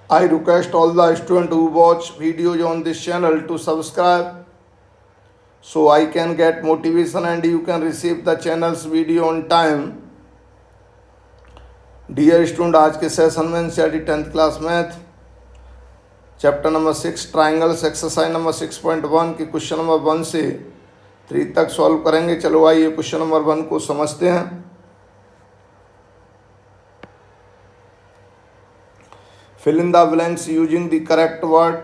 I request all the students who watch videos on this channel to subscribe so I can get motivation and you can receive the channel's video on time. Dear student, आज के session में NCERT 10th class math chapter number 6 triangles exercise number 6.1 के question number 1 से 3 तक solve करेंगे। चलो आइए question number 1 को समझते हैं। Fill in the blanks using the correct word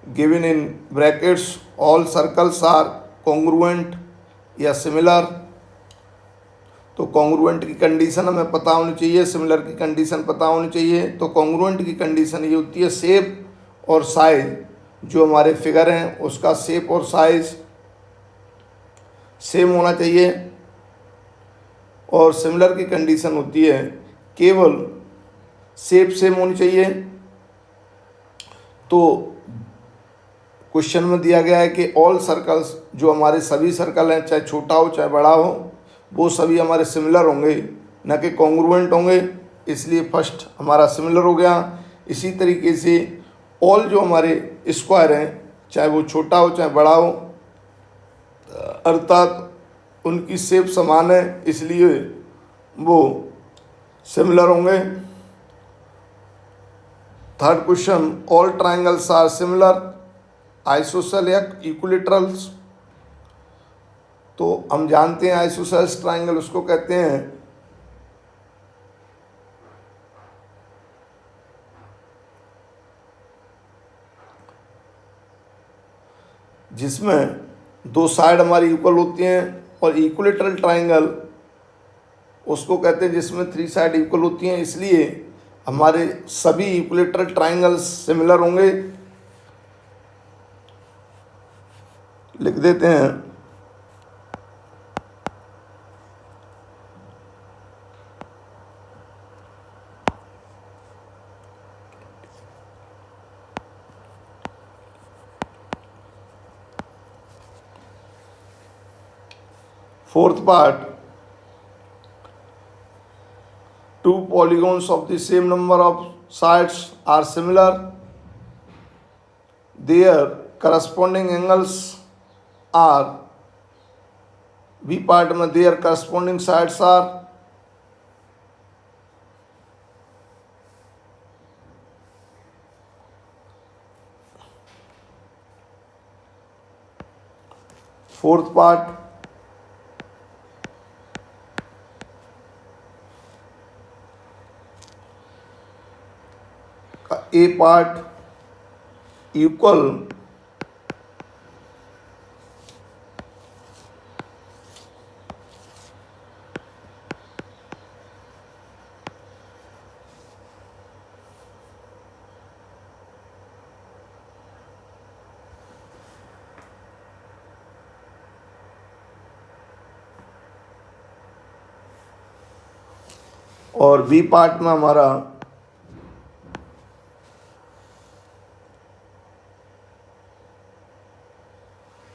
given in brackets. All circles are congruent या सिमिलर। तो कॉन्ग्रुएंट की कंडीशन हमें पता होनी चाहिए, सिमिलर की कंडीशन पता होनी चाहिए। तो कॉन्ग्रुएंट की कंडीशन ये होती है शेप और साइज, जो हमारे फिगर हैं उसका शेप और साइज सेम होना चाहिए। और सिमिलर की कंडीशन होती है केवल शेप सेम होनी चाहिए। तो क्वेश्चन में दिया गया है कि ऑल सर्कल्स, जो हमारे सभी सर्कल हैं, चाहे छोटा हो चाहे बड़ा हो, वो सभी हमारे सिमिलर होंगे, न कि कॉन्ग्रुएंट होंगे। इसलिए फर्स्ट हमारा सिमिलर हो गया। इसी तरीके से ऑल जो हमारे स्क्वायर हैं, चाहे वो छोटा हो चाहे बड़ा हो, अर्थात उनकी शेप समान है, इसलिए वो सिमिलर होंगे। Third question, all triangles are similar isosceles या इक्विलेटरल्स। तो हम जानते हैं आइसोसेल्स ट्राइंगल उसको कहते हैं जिसमें दो साइड हमारी इक्वल होती हैं, और इक्विलेटरल ट्राइंगल उसको कहते हैं जिसमें 3 साइड इक्वल होती हैं। इसलिए हमारे सभी इक्विलेटरल ट्राइंगल्स सिमिलर होंगे। लिख देते हैं fourth part, two polygons of the same number of sides are similar. Their corresponding angles are B part में their corresponding sides are fourth part A part equal और बी पार्ट में हमारा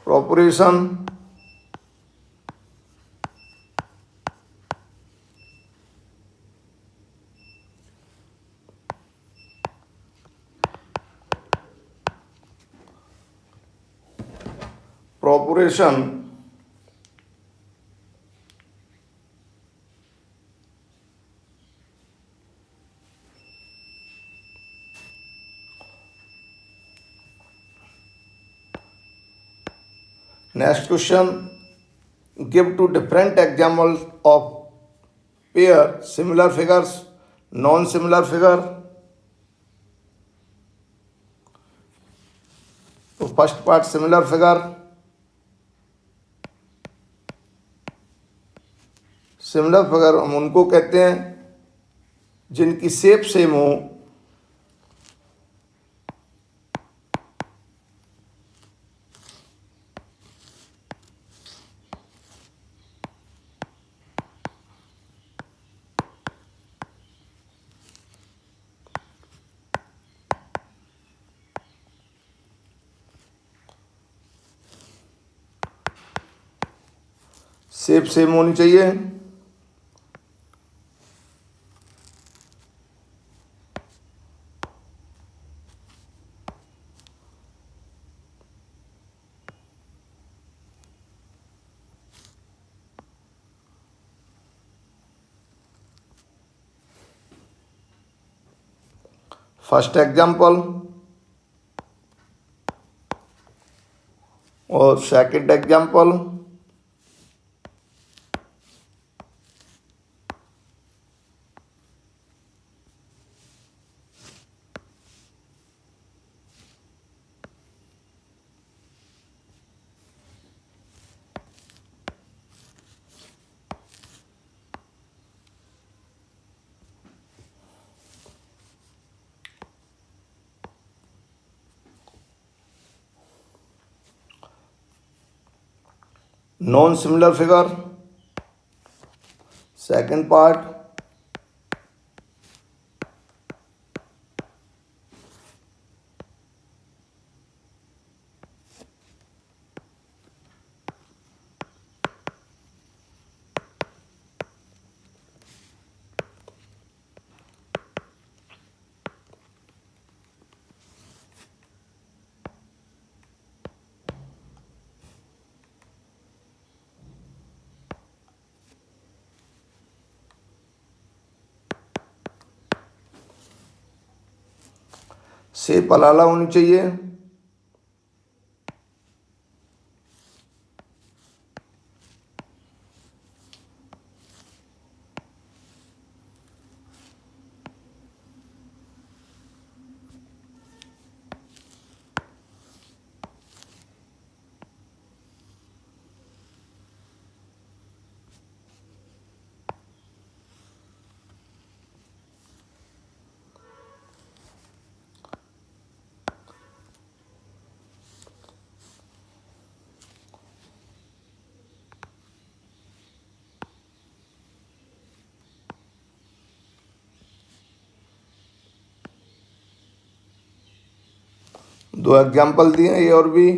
proportion next question, give two different example of pair similar figures non similar figure. तो first part similar figure, similar figure हम उनको कहते हैं जिनकी shape same हो, शेप सेम होनी चाहिए। फर्स्ट एग्जाम्पल और second example. Non similar figure, second part. Shape अलग अलग होनी चाहिए। दो एग्जाम्पल दिए ए और B.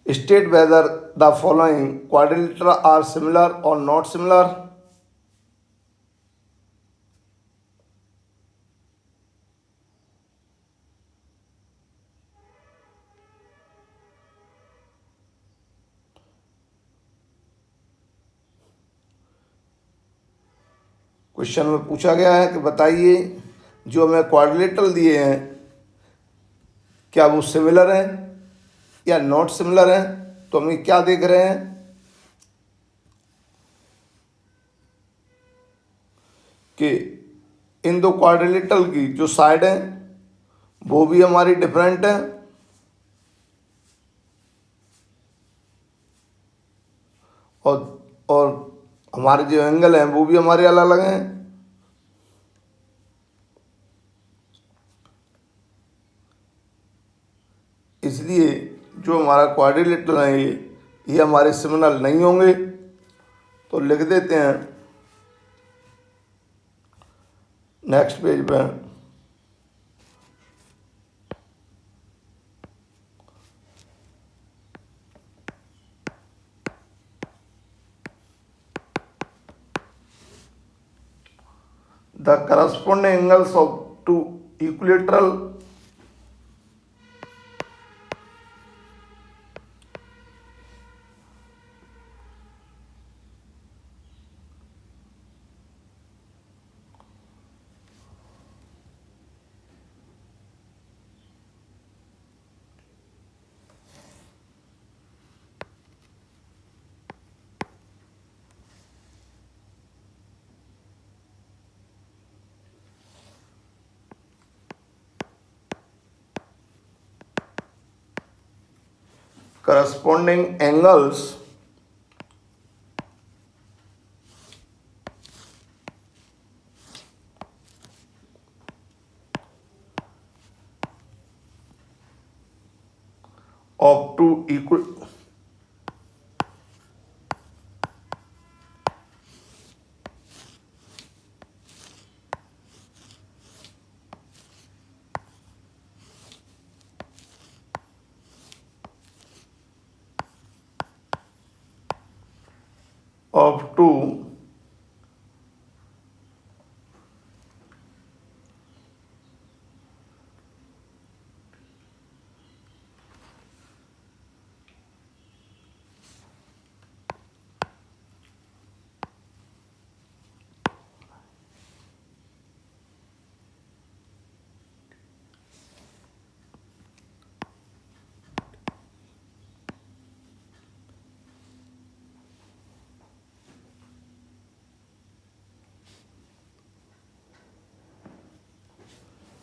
State whether the following quadrilateral are similar or not similar. Question में पूछा गया है कि बताइए जो हमें क्वाड्रिलेटरल दिए हैं क्या वो सिमिलर हैं या नॉट सिमिलर हैं। तो हम ये क्या देख रहे हैं कि इन दो क्वाड्रिलेटरल की जो साइड है वो भी हमारी डिफरेंट है और हमारे जो एंगल हैं वो भी हमारे अलग अलग हैं। इसलिए जो हमारा क्वाड्रिलेटरल है ये हमारे सिमिलर नहीं होंगे। तो लिख देते हैं नेक्स्ट पेज पे the corresponding angles of two equilateral corresponding angles of two equal of two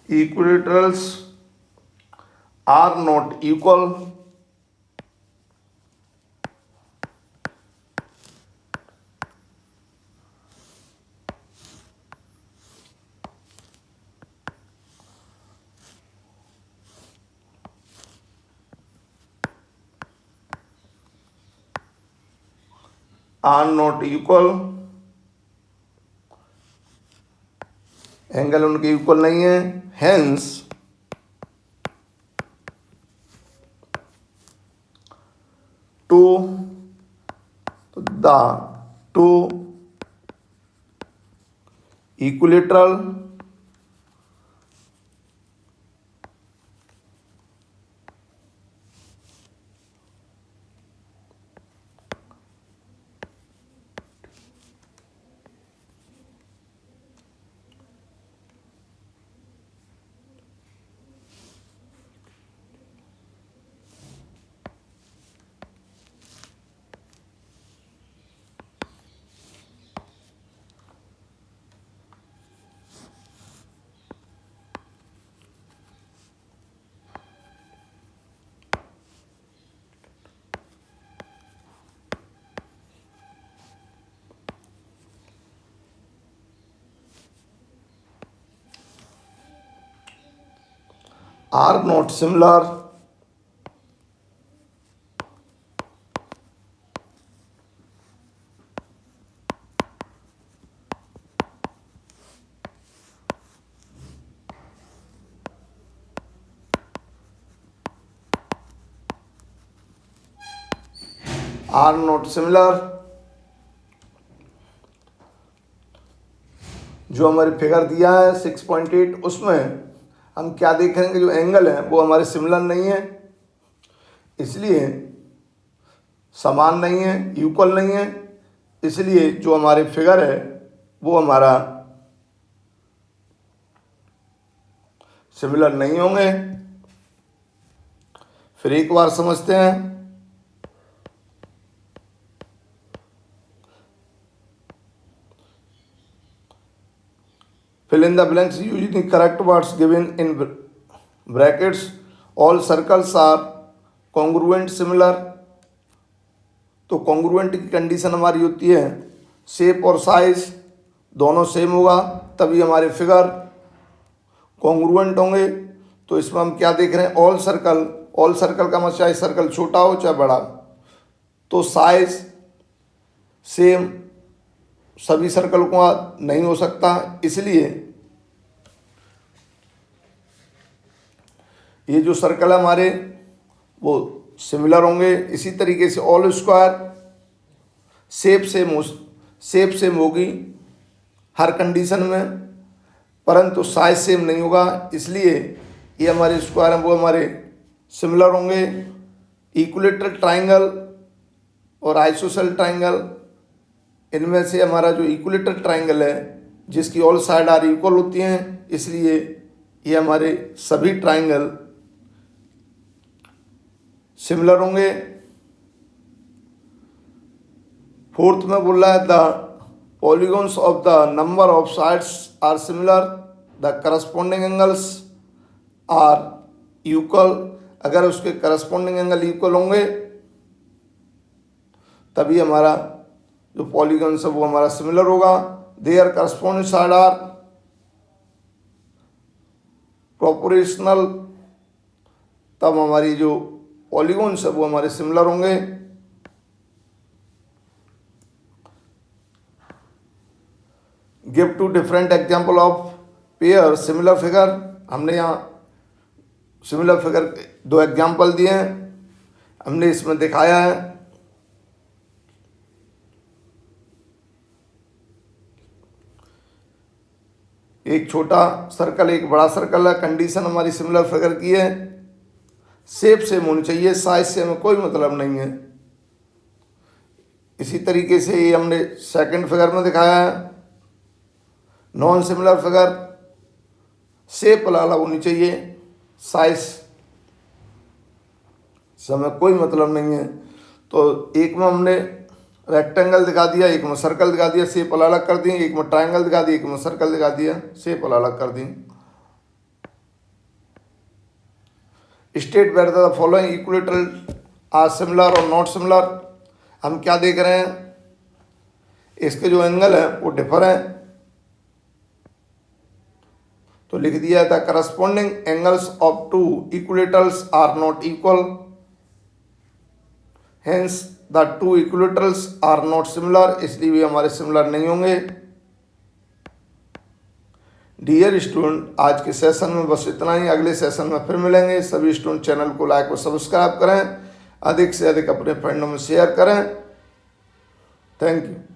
equilaterals are not equal angle उनके इक्वल नहीं है, hence to the two equilateral are not similar are not similar जो हमारी figure दिया है 6.8 उसमें हम क्या देखेंगे, जो एंगल है वो हमारे सिमिलर नहीं है, इसलिए समान नहीं है, इक्वल नहीं है, इसलिए जो हमारे फिगर है वो हमारा सिमिलर नहीं होंगे। फिर एक बार समझते हैं। Fill in the blanks using the correct words given in brackets. All circles are congruent similar. तो congruent की कंडीशन हमारी होती है शेप और साइज दोनों सेम होगा तभी हमारे फिगर कॉन्ग्रुएंट होंगे। तो इसमें हम क्या देख रहे हैं, ऑल सर्कल का मतलब चाहे सर्कल छोटा हो चाहे बड़ा, तो साइज सेम सभी सर्कल को नहीं हो सकता, इसलिए ये जो सर्कल है हमारे वो सिमिलर होंगे। इसी तरीके से ऑल स्क्वायर शेप सेम होगी हर कंडीशन में, परंतु साइज सेम नहीं होगा, इसलिए ये हमारे स्क्वायर हैं वो हमारे सिमिलर होंगे। इक्विलेटरल ट्राइंगल और आइसोसेल ट्राइंगल, इनमें से हमारा जो इक्विलेटरल ट्राइंगल है जिसकी ऑल साइड आर इक्वल होती हैं, इसलिए ये हमारे सभी ट्राइंगल सिमिलर होंगे। फोर्थ में बोल रहा है the polygons of the number of sides are similar, the corresponding angles are equal. अगर उसके करस्पॉन्डिंग एंगल इक्वल होंगे तभी हमारा जो पॉलीगॉन्स है वो हमारा सिमिलर होगा। Their corresponding side are proportional, तब हमारी जो पॉलीगॉन्स है वो हमारे सिमिलर होंगे। Give two different example of pair similar figure. हमने यहाँ सिमिलर फिगर 2 एग्जाम्पल दिए हैं, हमने इसमें दिखाया है। एक छोटा सर्कल एक बड़ा सर्कल है, कंडीशन हमारी सिमिलर फिगर की है, शेप सेम होनी चाहिए, साइज से हमें कोई मतलब नहीं है। इसी तरीके से ये हमने सेकंड फिगर में दिखाया है, नॉन सिमिलर फिगर, शेप अलग होनी चाहिए, साइज से हमें कोई मतलब नहीं है। तो एक में हमने रेक्टेंगल दिखा दिया, एक में सर्कल दिखा दिया, शेप अलग कर दी, एक में ट्रायंगल दिखा दिया, एक में सर्कल दिखा दिया, शेप अलग कर दी। State whether the following equilateral are similar और नॉट सिमिलर। हम क्या देख रहे हैं, इसके जो एंगल है वो डिफर है, तो लिख दिया था corresponding angles of two equilaterals are not equal, hence the two equilaterals are not similar, इसलिए भी हमारे सिमिलर नहीं होंगे। डियर स्टूडेंट, आज के सेशन में बस इतना ही, अगले सेशन में फिर मिलेंगे। सभी स्टूडेंट चैनल को लाइक और सब्सक्राइब करें, अधिक से अधिक अपने फ्रेंडों में शेयर करें। Thank you.